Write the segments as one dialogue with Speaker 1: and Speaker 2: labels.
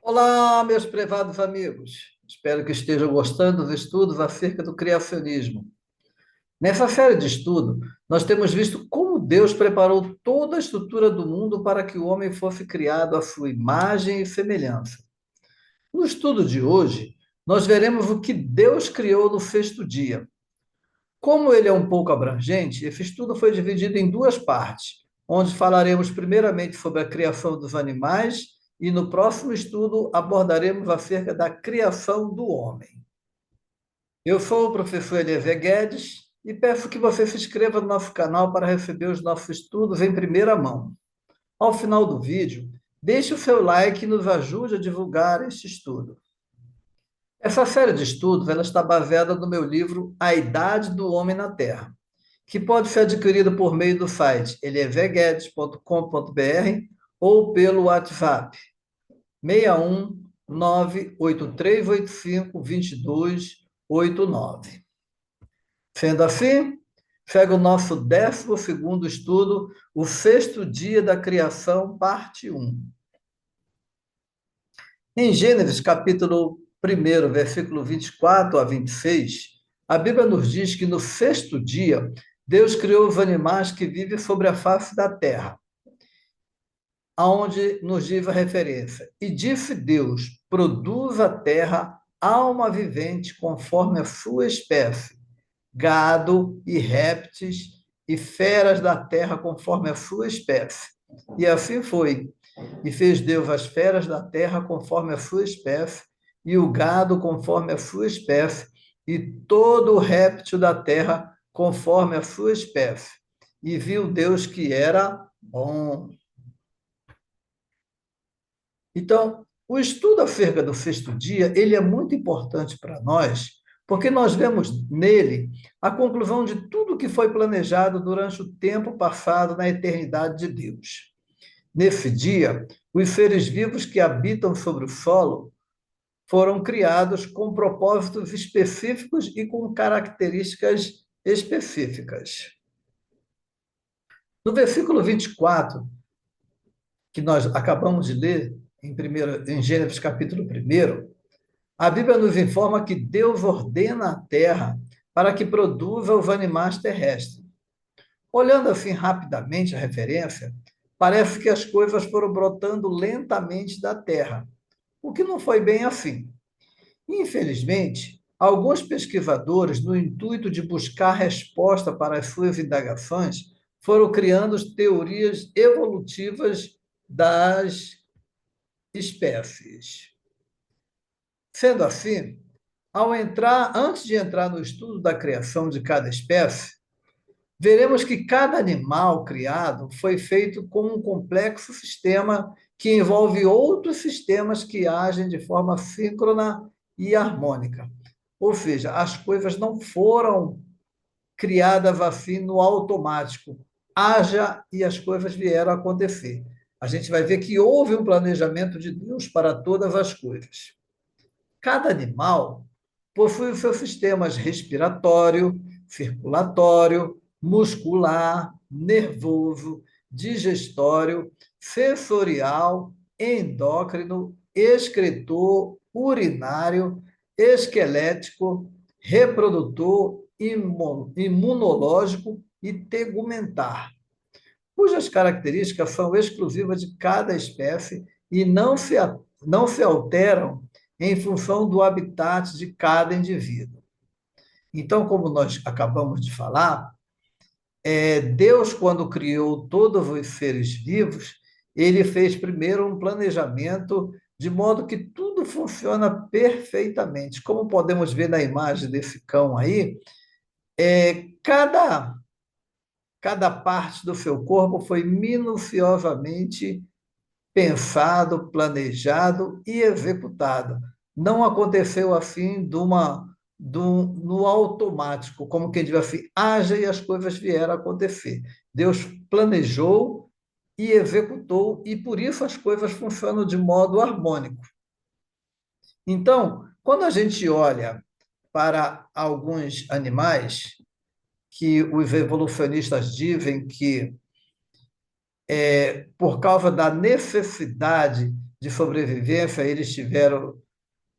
Speaker 1: Olá, meus prezados amigos. Espero que estejam gostando dos estudos acerca do criacionismo. Nessa série de estudo, nós temos visto como Deus preparou toda a estrutura do mundo para que o homem fosse criado à sua imagem e semelhança. No estudo de hoje, nós veremos o que Deus criou no sexto dia. Como ele é um pouco abrangente, esse estudo foi dividido em duas partes, onde falaremos primeiramente sobre a criação dos animais e no próximo estudo abordaremos acerca da criação do homem. Eu sou o professor Eliezer Guedes e peço que você se inscreva no nosso canal para receber os nossos estudos em primeira mão. Ao final do vídeo, deixe o seu like e nos ajude a divulgar este estudo. Essa série de estudos ela está baseada no meu livro A Idade do Homem na Terra, que pode ser adquirido por meio do site elieverguedes.com.br ou pelo WhatsApp 61 98385 2289. Sendo assim, segue o nosso 12º estudo, o sexto dia da criação, parte 1. Em Gênesis, capítulo 1, versículo 24 a 26, a Bíblia nos diz que no sexto dia, Deus criou os animais que vivem sobre a face da terra, aonde nos diz a referência. E disse Deus: produz a terra alma vivente conforme a sua espécie, gado e répteis e feras da terra conforme a sua espécie. E assim foi. E fez Deus as feras da terra conforme a sua espécie, e o gado conforme a sua espécie, e todo o réptil da terra conforme a sua espécie. E viu Deus que era bom. Então, o estudo acerca do sexto dia, ele é muito importante para nós, porque nós vemos nele a conclusão de tudo que foi planejado durante o tempo passado na eternidade de Deus. Nesse dia, os seres vivos que habitam sobre o solo foram criados com propósitos específicos e com características específicas. No versículo 24, que nós acabamos de ler, em Gênesis capítulo 1, a Bíblia nos informa que Deus ordena a terra para que produza os animais terrestres. Olhando assim rapidamente a referência, parece que as coisas foram brotando lentamente da terra, o que não foi bem assim. Infelizmente, alguns pesquisadores, no intuito de buscar resposta para as suas indagações, foram criando teorias evolutivas das espécies. Sendo assim, antes de entrar no estudo da criação de cada espécie, veremos que cada animal criado foi feito com um complexo sistema que envolve outros sistemas que agem de forma síncrona e harmônica. Ou seja, as coisas não foram criadas assim no automático. Haja e as coisas vieram a acontecer. A gente vai ver que houve um planejamento de Deus para todas as coisas. Cada animal possui os seus sistemas respiratório, circulatório, muscular, nervoso, digestório, sensorial, endócrino, excretor, urinário, esquelético, reprodutor, imunológico e tegumentar, cujas características são exclusivas de cada espécie e não se alteram em função do habitat de cada indivíduo. Então, como nós acabamos de falar, Deus, quando criou todos os seres vivos, ele fez primeiro um planejamento de modo que tudo funciona perfeitamente. Como podemos ver na imagem desse cão aí, cada parte do seu corpo foi minuciosamente pensado, planejado e executado. Não aconteceu assim no automático, como quem diz assim, haja e as coisas vieram a acontecer. Deus planejou e executou, e por isso as coisas funcionam de modo harmônico. Então, quando a gente olha para alguns animais, que os evolucionistas dizem que por causa da necessidade de sobrevivência, eles tiveram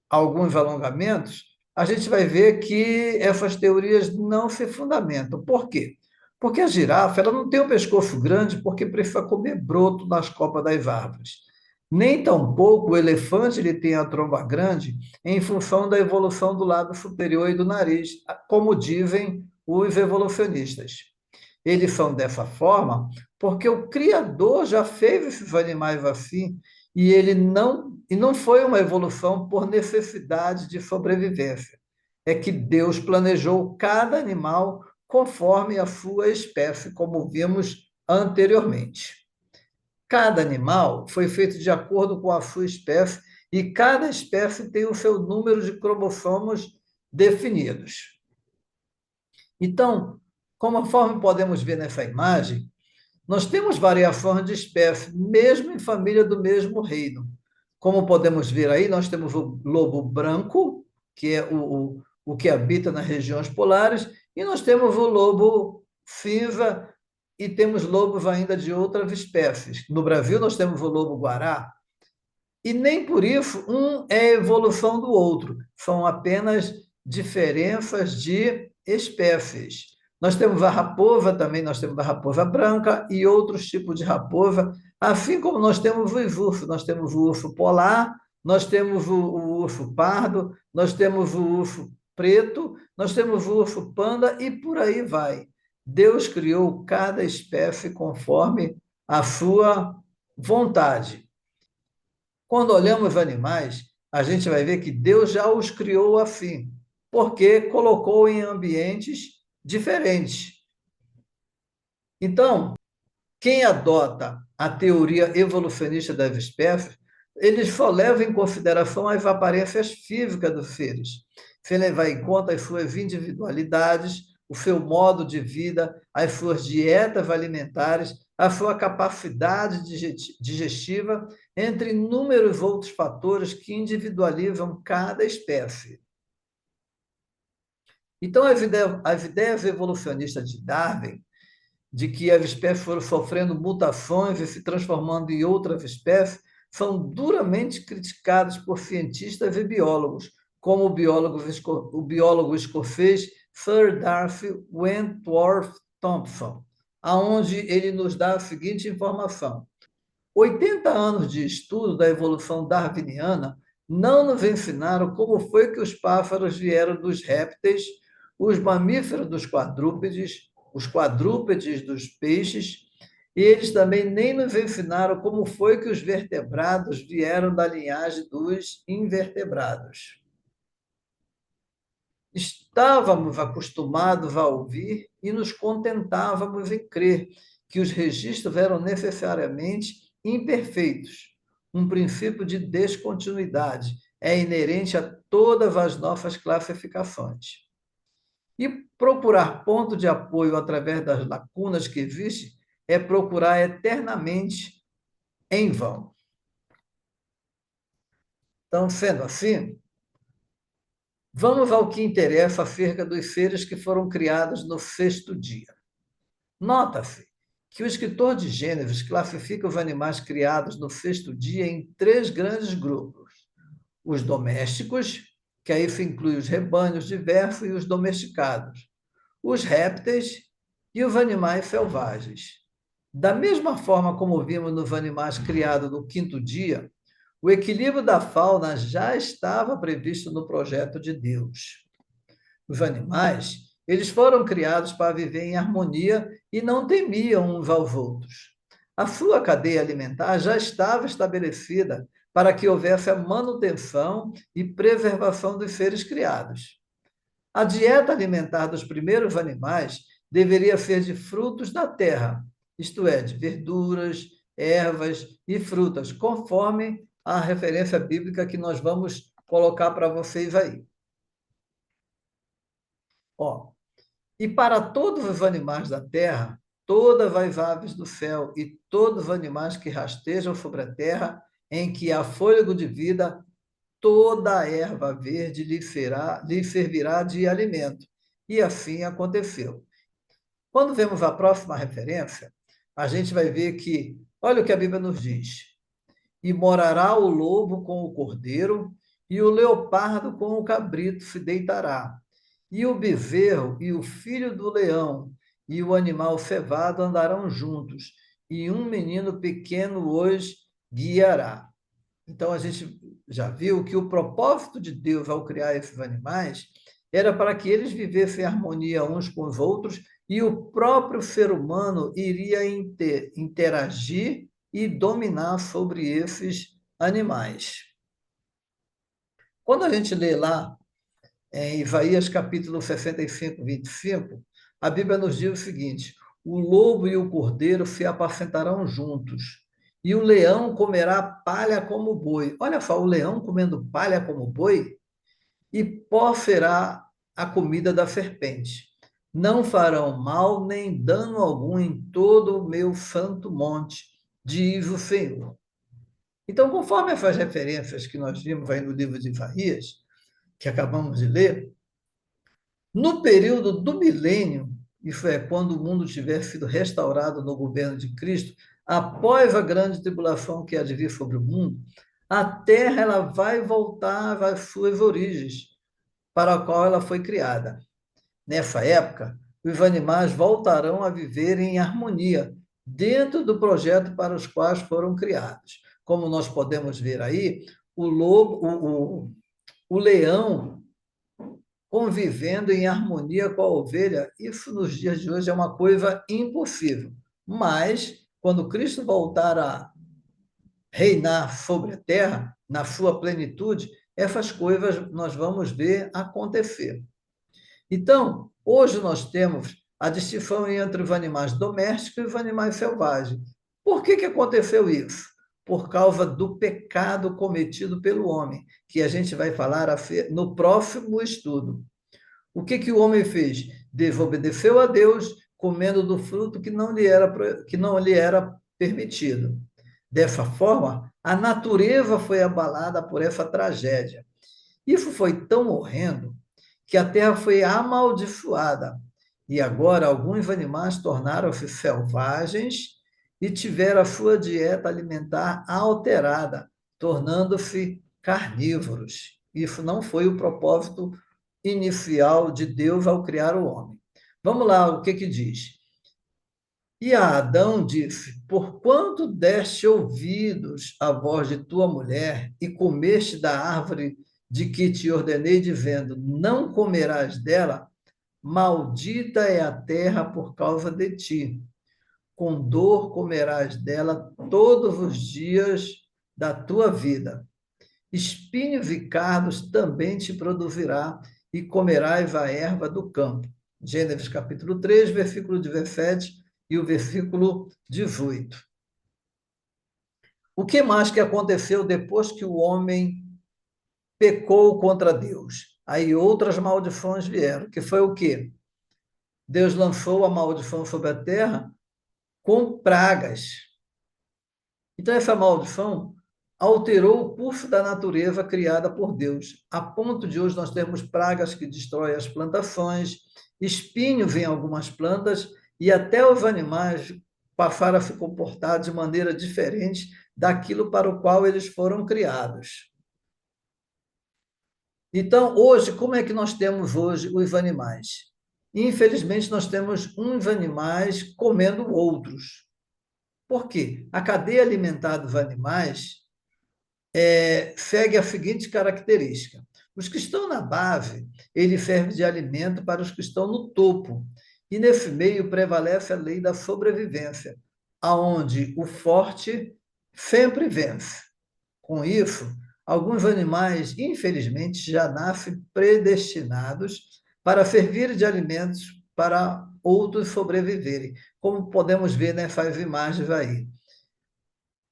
Speaker 1: alguns alongamentos, a gente vai ver que essas teorias não se fundamentam. Por quê? Porque a girafa ela não tem um pescoço grande porque precisa comer broto nas copas das árvores. Nem tampouco o elefante ele tem a tromba grande em função da evolução do lábio superior e do nariz, como dizem os evolucionistas. Eles são dessa forma porque o Criador já fez esses animais assim e não foi uma evolução por necessidade de sobrevivência. É que Deus planejou cada animal conforme a sua espécie, como vimos anteriormente. Cada animal foi feito de acordo com a sua espécie e cada espécie tem o seu número de cromossomos definidos. Então, conforme podemos ver nessa imagem, nós temos variações de espécie, mesmo em família do mesmo reino. Como podemos ver aí, nós temos o lobo branco, que é o que habita nas regiões polares, e nós temos o lobo cinza, e temos lobos ainda de outras espécies. No Brasil, nós temos o lobo guará, e nem por isso um é evolução do outro, são apenas diferenças de espécies. Nós temos a raposa também, nós temos a raposa branca e outros tipos de raposa, assim como nós temos os ursos, nós temos o urso polar, nós temos o urso pardo, nós temos o urso preto, nós temos o urso panda e por aí vai. Deus criou cada espécie conforme a sua vontade. Quando olhamos animais, a gente vai ver que Deus já os criou assim, porque colocou em ambientes diferentes. Então, quem adota a teoria evolucionista das espécies, eles só levam em consideração as aparências físicas dos seres, sem levar em conta as suas individualidades, o seu modo de vida, as suas dietas alimentares, a sua capacidade digestiva, entre inúmeros outros fatores que individualizam cada espécie. Então, as ideias evolucionistas de Darwin de que as espécies foram sofrendo mutações e se transformando em outras espécies, são duramente criticadas por cientistas e biólogos, como o biólogo escocês Sir Darcy Wentworth Thompson, aonde ele nos dá a seguinte informação: 80 anos de estudo da evolução darwiniana não nos ensinaram como foi que os pássaros vieram dos répteis, os mamíferos dos quadrúpedes, os quadrúpedes dos peixes, e eles também nem nos ensinaram como foi que os vertebrados vieram da linhagem dos invertebrados. Estávamos acostumados a ouvir e nos contentávamos em crer que os registros eram necessariamente imperfeitos. Um princípio de descontinuidade é inerente a todas as nossas classificações. E procurar ponto de apoio através das lacunas que existem é procurar eternamente em vão. Então, sendo assim, vamos ao que interessa acerca dos seres que foram criados no sexto dia. Nota-se que o escritor de Gênesis classifica os animais criados no sexto dia em três grandes grupos: os domésticos, que aí se inclui os rebanhos diversos e os domesticados, os répteis e os animais selvagens. Da mesma forma como vimos nos animais criados no quinto dia, o equilíbrio da fauna já estava previsto no projeto de Deus. Os animais, eles foram criados para viver em harmonia e não temiam uns aos outros. A sua cadeia alimentar já estava estabelecida para que houvesse a manutenção e preservação dos seres criados. A dieta alimentar dos primeiros animais deveria ser de frutos da terra, isto é, de verduras, ervas e frutas, conforme a referência bíblica que nós vamos colocar para vocês aí. Ó, e para todos os animais da terra, todas as aves do céu e todos os animais que rastejam sobre a terra, em que há fôlego de vida, toda a erva verde lhe servirá de alimento. E assim aconteceu. Quando vemos a próxima referência, a gente vai ver que, olha o que a Bíblia nos diz. e morará o lobo com o cordeiro, e o leopardo com o cabrito se deitará, e o bezerro e o filho do leão e o animal cevado andarão juntos, e um menino pequeno os guiará. Então, a gente já viu que o propósito de Deus ao criar esses animais era para que eles vivessem em harmonia uns com os outros e o próprio ser humano iria interagir e dominar sobre esses animais. Quando a gente lê lá em Isaías capítulo 65, 25, a Bíblia nos diz o seguinte: o lobo e o cordeiro se apacentarão juntos, e o leão comerá palha como boi. Olha só, o leão comendo palha como boi, e pó será a comida da serpente. Não farão mal nem dano algum em todo o meu santo monte, diz o Senhor. Então, conforme essas referências que nós vimos aí no livro de Isaías, que acabamos de ler, no período do milênio, isso é, quando o mundo tiver sido restaurado no governo de Cristo, após a grande tribulação que há de vir sobre o mundo, a terra ela vai voltar às suas origens, para a qual ela foi criada. Nessa época, os animais voltarão a viver em harmonia, dentro do projeto para os quais foram criados. Como nós podemos ver aí, o lobo, o leão convivendo em harmonia com a ovelha, isso nos dias de hoje é uma coisa impossível. Mas, quando Cristo voltar a reinar sobre a terra, na sua plenitude, essas coisas nós vamos ver acontecer. Então, hoje nós temos a distinção entre os animais domésticos e os animais selvagens. Por que aconteceu isso? Por causa do pecado cometido pelo homem, que a gente vai falar no próximo estudo. O que o homem fez? Desobedeceu a Deus, comendo do fruto que não lhe era permitido. Dessa forma, a natureza foi abalada por essa tragédia. Isso foi tão horrendo que a terra foi amaldiçoada. E agora alguns animais tornaram-se selvagens e tiveram a sua dieta alimentar alterada, tornando-se carnívoros. Isso não foi o propósito inicial de Deus ao criar o homem. Vamos lá, o que diz? E a Adão disse: porquanto deste ouvidos à voz de tua mulher e comeste da árvore de que te ordenei, dizendo: não comerás dela, maldita é a terra por causa de ti. Com dor comerás dela todos os dias da tua vida. Espinhos e cardos também te produzirá, e comerás a erva do campo. Gênesis capítulo 3, versículo 17 e o versículo 18. O que mais que aconteceu depois que o homem pecou contra Deus? Aí outras maldições vieram, que foi o quê? Deus lançou a maldição sobre a terra com pragas. Então, essa maldição alterou o curso da natureza criada por Deus, a ponto de hoje nós termos pragas que destroem as plantações, espinhos em algumas plantas, e até os animais passaram a se comportar de maneira diferente daquilo para o qual eles foram criados. Então, hoje, como é que nós temos hoje os animais? Infelizmente, nós temos uns animais comendo outros. Por quê? A cadeia alimentar dos animais segue a seguinte característica. Os que estão na base, ele serve de alimento para os que estão no topo. E nesse meio prevalece a lei da sobrevivência, aonde o forte sempre vence. Com isso, alguns animais, infelizmente, já nascem predestinados para servir de alimentos para outros sobreviverem, como podemos ver nessas imagens aí,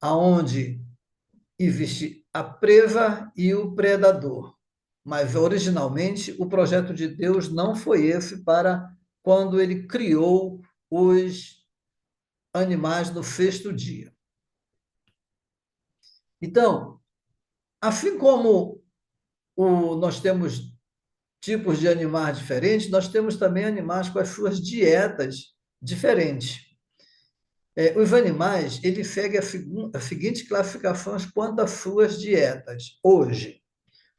Speaker 1: aonde existe a presa e o predador. Mas, originalmente, o projeto de Deus não foi esse para quando ele criou os animais no sexto dia. Então, assim como nós temos tipos de animais diferentes, nós temos também animais com as suas dietas diferentes. Os animais, ele segue a seguinte classificação quanto às suas dietas. Hoje,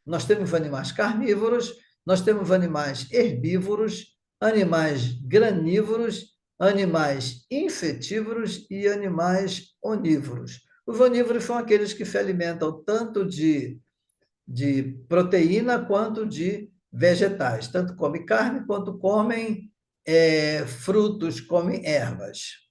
Speaker 1: nós temos animais carnívoros, nós temos animais herbívoros, animais granívoros, animais insetívoros e animais onívoros. Os onívoros são aqueles que se alimentam tanto de proteína quanto de vegetais, tanto comem carne quanto comem frutos, comem ervas.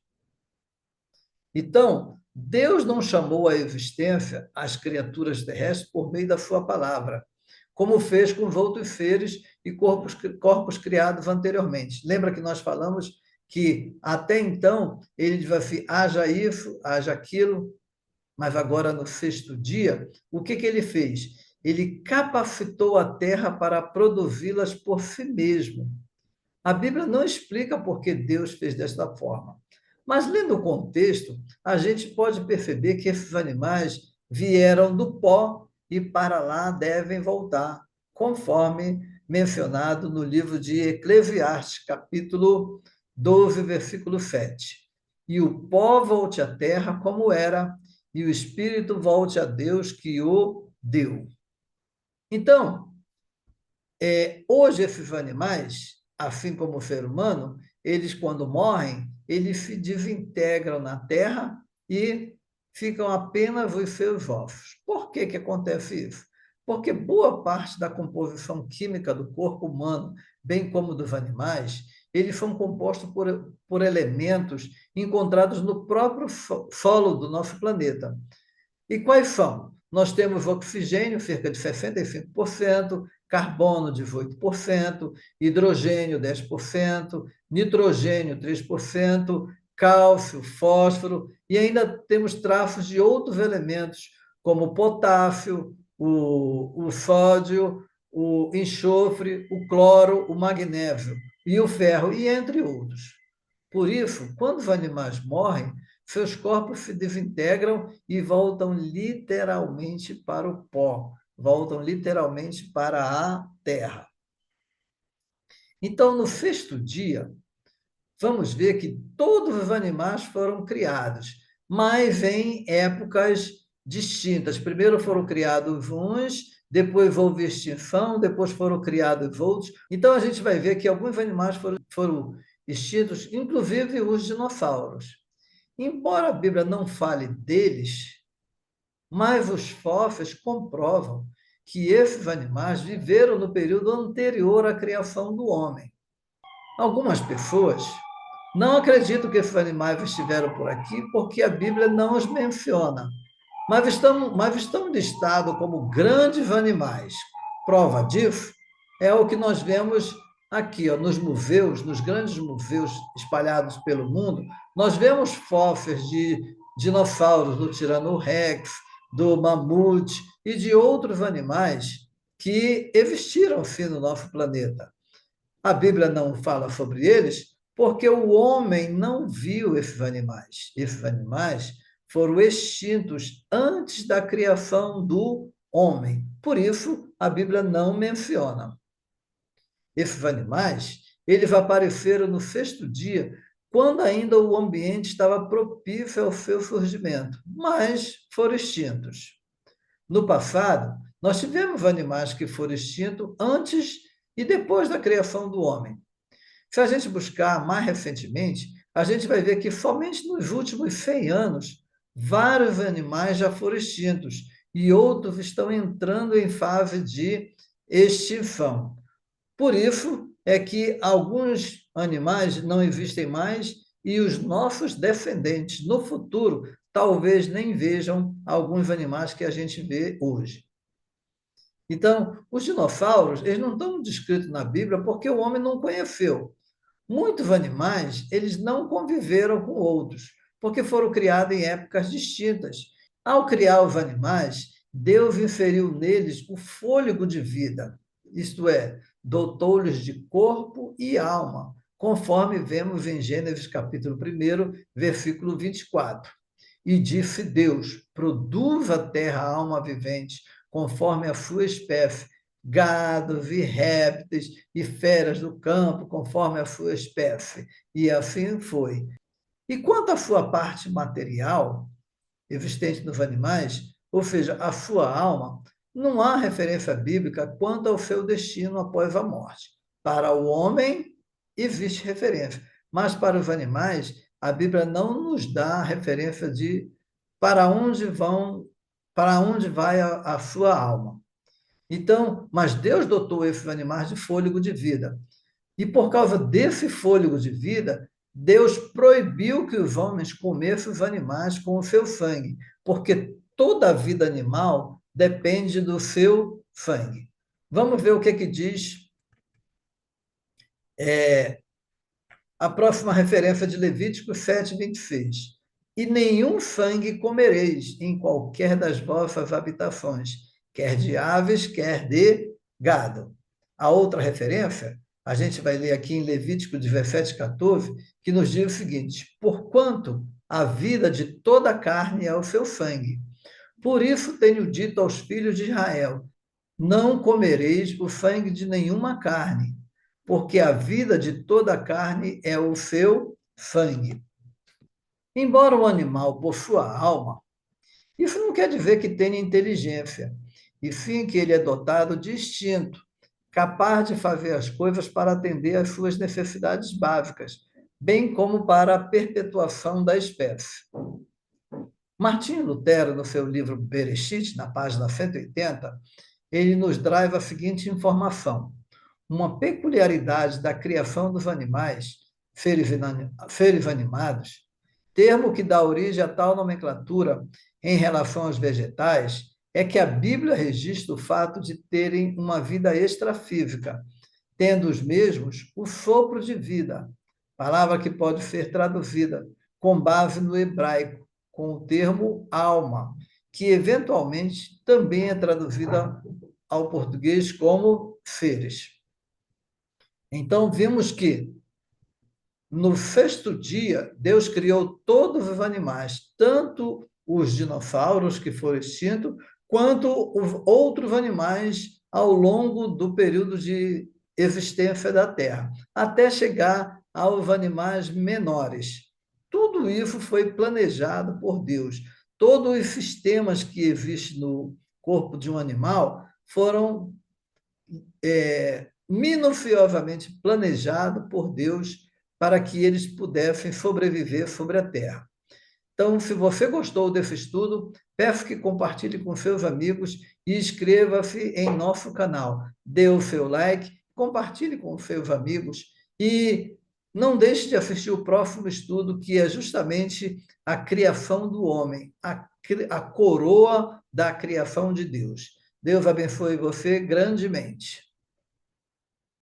Speaker 1: Então, Deus não chamou à existência as criaturas terrestres por meio da sua palavra, como fez com os outros seres e corpos criados anteriormente. Lembra que nós falamos que até então ele dizia assim, haja isso, haja aquilo, mas agora no sexto dia, o que ele fez? Ele capacitou a terra para produzi-las por si mesmo. A Bíblia não explica por que Deus fez desta forma. Mas, lendo o contexto, a gente pode perceber que esses animais vieram do pó e para lá devem voltar, conforme mencionado no livro de Eclesiastes, capítulo 12, versículo 7. E o pó volte à terra como era, e o espírito volte a Deus que o deu. Então, hoje esses animais, assim como o ser humano, eles quando morrem, eles se desintegram na terra e ficam apenas os seus ossos. Por que que acontece isso? Porque boa parte da composição química do corpo humano, bem como dos animais, eles são compostos por elementos encontrados no próprio solo do nosso planeta. E quais são? Nós temos oxigênio, cerca de 65%, carbono, 18%, hidrogênio, 10%, nitrogênio, 3%, cálcio, fósforo, e ainda temos traços de outros elementos, como o potássio, o sódio, o enxofre, o cloro, o magnésio e o ferro, e entre outros. Por isso, quando os animais morrem, seus corpos se desintegram e voltam literalmente para o pó, voltam literalmente para a terra. Então, no sexto dia, vamos ver que todos os animais foram criados, mas em épocas distintas. Primeiro foram criados uns, depois houve extinção, depois foram criados outros. Então, a gente vai ver que alguns animais foram extintos, inclusive os dinossauros. Embora a Bíblia não fale deles, mas os fósseis comprovam que esses animais viveram no período anterior à criação do homem. Algumas pessoas não acreditam que esses animais estiveram por aqui porque a Bíblia não os menciona, mas estão listados como grandes animais. Prova disso é o que nós vemos aqui, ó, nos museus, nos grandes museus espalhados pelo mundo, nós vemos fósseis de dinossauros, do Tirano Rex, do mamute e de outros animais que existiram sim no nosso planeta. A Bíblia não fala sobre eles porque o homem não viu esses animais. Esses animais foram extintos antes da criação do homem. Por isso, a Bíblia não menciona. Esses animais, eles apareceram no sexto dia, quando ainda o ambiente estava propício ao seu surgimento, mas foram extintos. No passado, nós tivemos animais que foram extintos antes e depois da criação do homem. Se a gente buscar mais recentemente, a gente vai ver que somente nos últimos 100 anos, vários animais já foram extintos e outros estão entrando em fase de extinção. Por isso é que alguns animais não existem mais e os nossos descendentes no futuro talvez nem vejam alguns animais que a gente vê hoje. Então, os dinossauros, eles não estão descritos na Bíblia porque o homem não conheceu. Muitos animais, eles não conviveram com outros, porque foram criados em épocas distintas. Ao criar os animais, Deus inseriu neles o fôlego de vida, isto é, dotou-lhes de corpo e alma, conforme vemos em Gênesis capítulo 1, versículo 24. E disse Deus, produz a terra alma vivente, conforme a sua espécie, gados e répteis e feras do campo, conforme a sua espécie. E assim foi. E quanto à sua parte material, existente nos animais, ou seja, a sua alma, não há referência bíblica quanto ao seu destino após a morte. Para o homem, existe referência, mas para os animais, a Bíblia não nos dá referência de para onde vão, para onde vai a sua alma. Então, mas Deus dotou esses animais de fôlego de vida. E por causa desse fôlego de vida, Deus proibiu que os homens comessem os animais com o seu sangue, porque toda a vida animal depende do seu sangue. Vamos ver o que diz a próxima referência de Levítico 7:26. E nenhum sangue comereis em qualquer das vossas habitações, quer de aves, quer de gado. A outra referência, a gente vai ler aqui em Levítico 17:14, que nos diz o seguinte: porquanto a vida de toda a carne é o seu sangue. Por isso tenho dito aos filhos de Israel: não comereis o sangue de nenhuma carne, porque a vida de toda a carne é o seu sangue. Embora o animal possua alma, isso não quer dizer que tenha inteligência, e sim que ele é dotado de instinto, capaz de fazer as coisas para atender às suas necessidades básicas, bem como para a perpetuação da espécie. Martinho Lutero, no seu livro Bereshit, na página 180, ele nos traz a seguinte informação: uma peculiaridade da criação dos animais, seres animados, termo que dá origem a tal nomenclatura em relação aos vegetais, é que a Bíblia registra o fato de terem uma vida extrafísica, tendo os mesmos o sopro de vida, palavra que pode ser traduzida com base no hebraico, com o termo alma, que eventualmente também é traduzida ao português como seres. Então, vimos que no sexto dia, Deus criou todos os animais, tanto os dinossauros que foram extintos, quanto os outros animais ao longo do período de existência da Terra, até chegar aos animais menores. Tudo isso foi planejado por Deus. Todos os sistemas que existem no corpo de um animal foram minuciosamente planejados por Deus para que eles pudessem sobreviver sobre a Terra. Então, se você gostou desse estudo, peço que compartilhe com seus amigos e inscreva-se em nosso canal. Dê o seu like, compartilhe com seus amigos e não deixe de assistir o próximo estudo, que é justamente a criação do homem, a coroa da criação de Deus. Deus abençoe você grandemente.